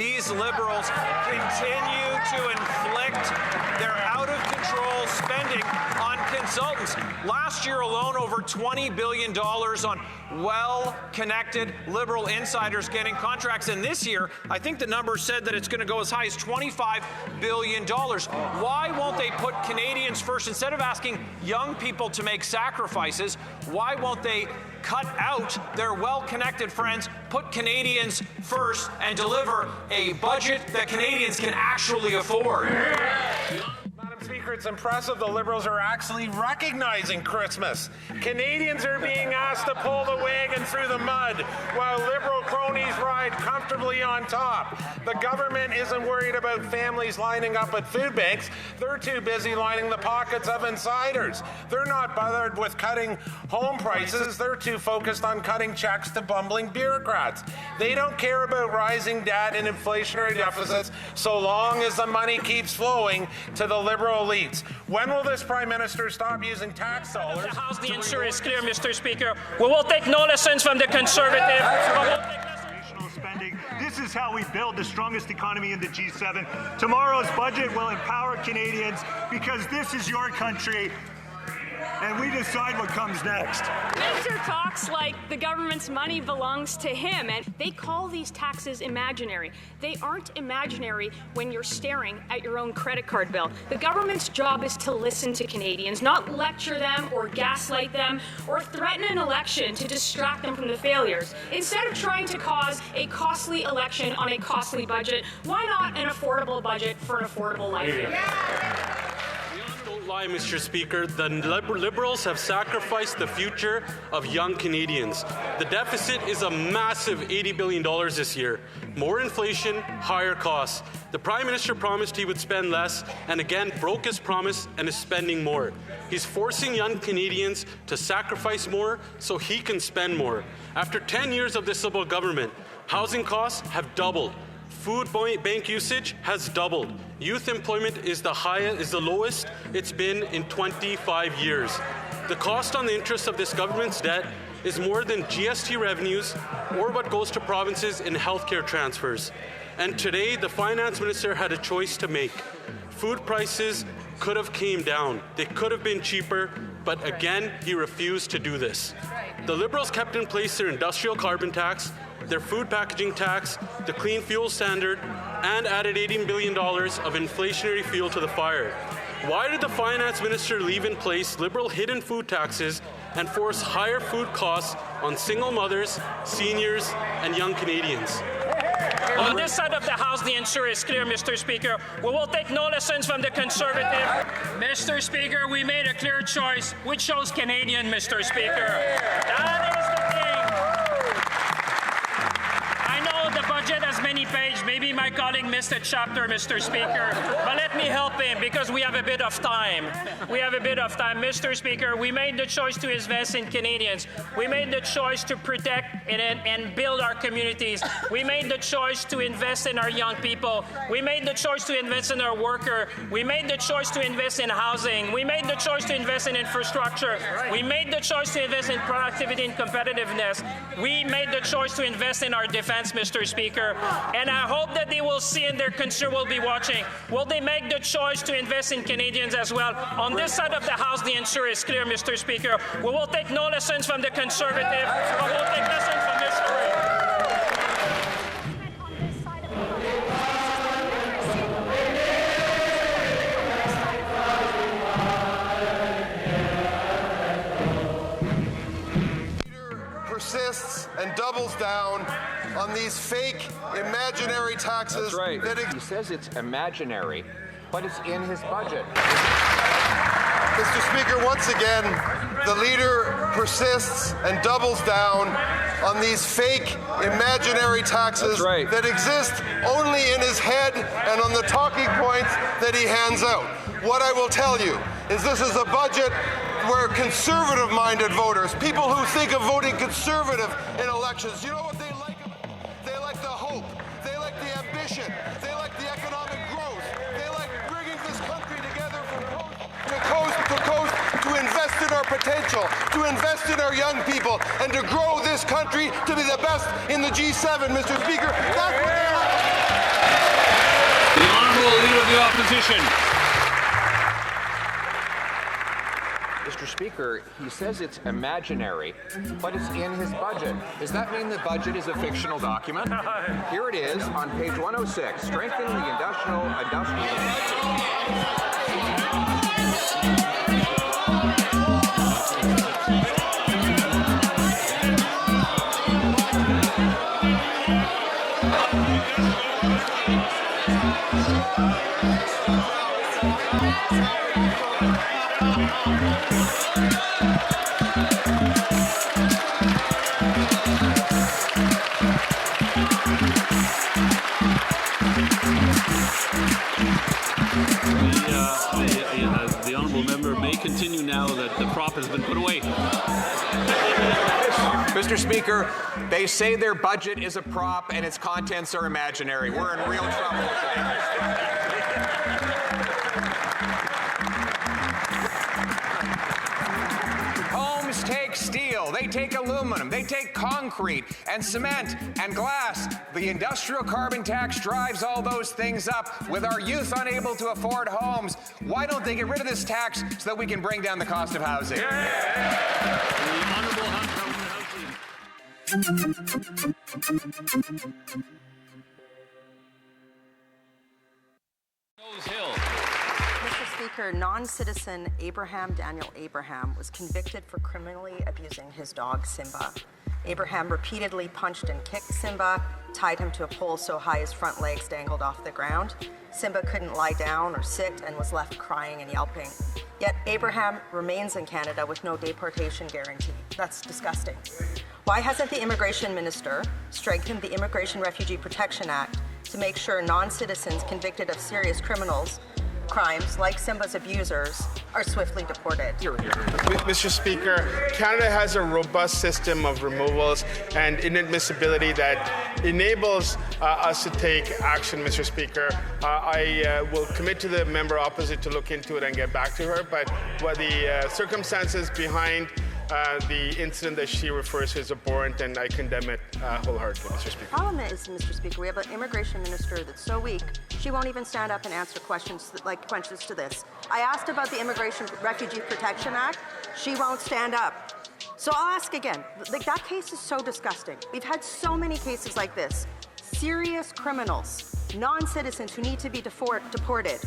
These Liberals continue to inflict their out-of-control spending on consultants. Last year alone, over $20 billion on well-connected Liberal insiders getting contracts. And this year, I think the number said that it's going to go as high as $25 billion. Why won't they put Canadians first? Instead of asking young people to make sacrifices, why won't they cut out their well-connected friends, put Canadians first, and deliver a budget that Canadians can actually afford? Madam Speaker, it's impressive the Liberals are actually recognizing Christmas. Canadians are being asked to pull the wagon through the mud while Liberal cronies ride comfortably on top. The government isn't worried about families lining up at food banks. They're too busy lining the pockets of insiders. They're not bothered with cutting home prices. They're too focused on cutting checks to bumbling bureaucrats. They don't care about rising debt and inflationary deficits so long as the money keeps flowing to the Liberal elites. When will this Prime Minister stop using tax dollars? The House, the answer is clear, Mr. Speaker. We will take no lessons from the Conservative. Spending. This is how we build the strongest economy in the G7. Tomorrow's budget will empower Canadians because this is your country and we decide what comes next. Minister talks like the government's money belongs to him, and they call these taxes imaginary. They aren't imaginary when you're staring at your own credit card bill. The government's job is to listen to Canadians, not lecture them or gaslight them or threaten an election to distract them from the failures. Instead of trying to cause a costly election on a costly budget, why not an affordable budget for an affordable life? Don't lie, Mr. Speaker. The Liberals have sacrificed the future of young Canadians. The deficit is a massive $80 billion this year. More inflation, higher costs. The Prime Minister promised he would spend less and again broke his promise and is spending more. He's forcing young Canadians to sacrifice more so he can spend more. After 10 years of this Liberal government, housing costs have doubled. Food bank usage has doubled. Youth employment is the lowest it's been in 25 years. The cost on the interest of this government's debt is more than GST revenues or what goes to provinces in healthcare transfers. And today, the Finance Minister had a choice to make. Food prices could have came down. They could have been cheaper, but again, he refused to do this. The Liberals kept in place their industrial carbon tax, their food packaging tax, the clean fuel standard, and added $18 billion of inflationary fuel to the fire. Why did the Finance Minister leave in place Liberal hidden food taxes and force higher food costs on single mothers, seniors, and young Canadians? On this side of the House, the answer is clear, Mr. Speaker. We will take no lessons from the Conservative. Mr. Speaker, we made a clear choice. We chose Canadian, Mr. Speaker. That is the thing. I know the budget has many pages. Maybe my colleague missed a chapter, Mr. Speaker. But let me help him because we have a bit of time. Mr. Speaker, we made the choice to invest in Canadians. We made the choice to protect and build our communities. We made the choice to invest in our young people. We made the choice to invest in our worker. We made the choice to invest in housing. We made the choice to invest in infrastructure. We made the choice to invest in productivity and competitiveness. We made the choice to invest in our defense, Mr. Speaker. And I hope that they will see and their concern will be watching. Will they make the choice to invest in Canadians as well? On this side of the House, the answer is clear, Mr. Speaker. We will take no lessons from the Conservative, but we'll take lessons from history. Persists and doubles down on these fake imaginary taxes. That's right. He says it's imaginary, but it's in his budget. Mr. Speaker, once again, the leader persists and doubles down on these fake imaginary taxes that exist only in his head and on the talking points that he hands out. What I will tell you is this is a budget where conservative-minded voters, people who think of voting conservative in elections, you know what they like? They like the hope. They like the ambition. They like the economic growth. They like bringing this country together from coast to coast to invest in our potential, to invest in our young people, and to grow this country to be the best in the G7, Mr. Speaker. That's what they like. the Opposition. Mr. Speaker, he says it's imaginary, but it's in his budget. Does that mean the budget is a fictional document? Here it is on page 106, strengthening the industrial. The honourable member may continue now that the prop has been put away. Mr. Speaker, they say their budget is a prop and its contents are imaginary. We're in real trouble. Homes take steel, they take aluminum, they take concrete and cement and glass. The industrial carbon tax drives all those things up with our youth unable to afford homes. Why don't they get rid of this tax so that we can bring down the cost of housing? The Honourable Mr. Speaker, non-citizen Abraham Daniel Abraham was convicted for criminally abusing his dog Simba. Abraham repeatedly punched and kicked Simba, tied him to a pole so high his front legs dangled off the ground. Simba couldn't lie down or sit and was left crying and yelping. Yet Abraham remains in Canada with no deportation guarantee. That's disgusting. Why hasn't the immigration minister strengthened the Immigration Refugee Protection Act to make sure non-citizens convicted of serious crimes like Simba's abusers are swiftly deported? Mr. Speaker, Canada has a robust system of removals and inadmissibility that enables us to take action, Mr. Speaker. I will commit to the member opposite to look into it and get back to her, but what the circumstances behind the incident that she refers to is abhorrent, and I condemn it wholeheartedly, Mr. Speaker. The problem is, Mr. Speaker, we have an immigration minister that's so weak, she won't even stand up and answer questions to this. I asked about the Immigration Refugee Protection Act. She won't stand up. So I'll ask again. That case is so disgusting. We've had so many cases like this. Serious criminals, non-citizens who need to be deported.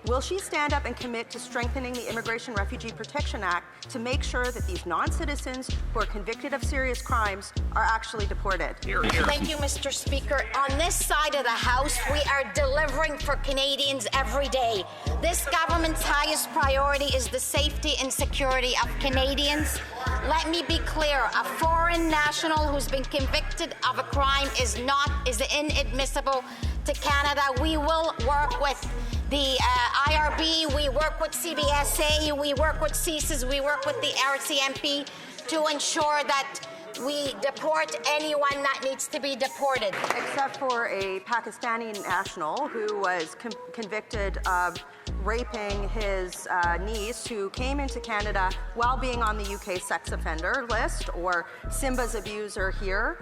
Will she stand up and commit to strengthening the Immigration Refugee Protection Act to make sure that these non-citizens who are convicted of serious crimes are actually deported? Thank you, Mr. Speaker. On this side of the House, we are delivering for Canadians every day. This government's highest priority is the safety and security of Canadians. Let me be clear, a foreign national who's been convicted of a crime is inadmissible to Canada. We will work with the IRB, we work with CBSA, we work with CSIS, we work with the RCMP to ensure that we deport anyone that needs to be deported. Except for a Pakistani national who was convicted of raping his niece, who came into Canada while being on the UK sex offender list, or Simba's abuser here.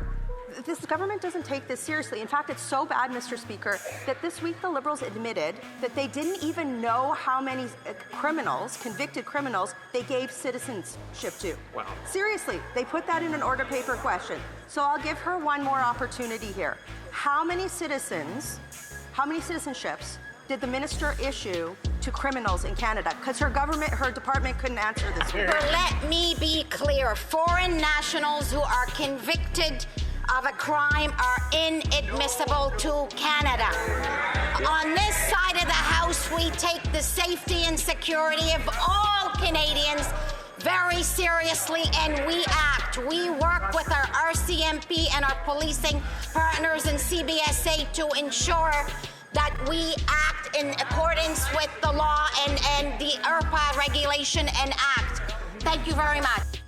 This government doesn't take this seriously. In fact, it's so bad, Mr. Speaker, that this week the Liberals admitted that they didn't even know how many convicted criminals, they gave citizenship to. Wow. Seriously, they put that in an order paper question. So I'll give her one more opportunity here. How many citizenships did the minister issue to criminals in Canada? Because her department couldn't answer this. Let me be clear. Foreign nationals who are convicted of a crime are inadmissible to Canada. On this side of the House, we take the safety and security of all Canadians very seriously, and we act. We work with our RCMP and our policing partners in CBSA to ensure that we act in accordance with the law and the IRPA regulation and act. Thank you very much.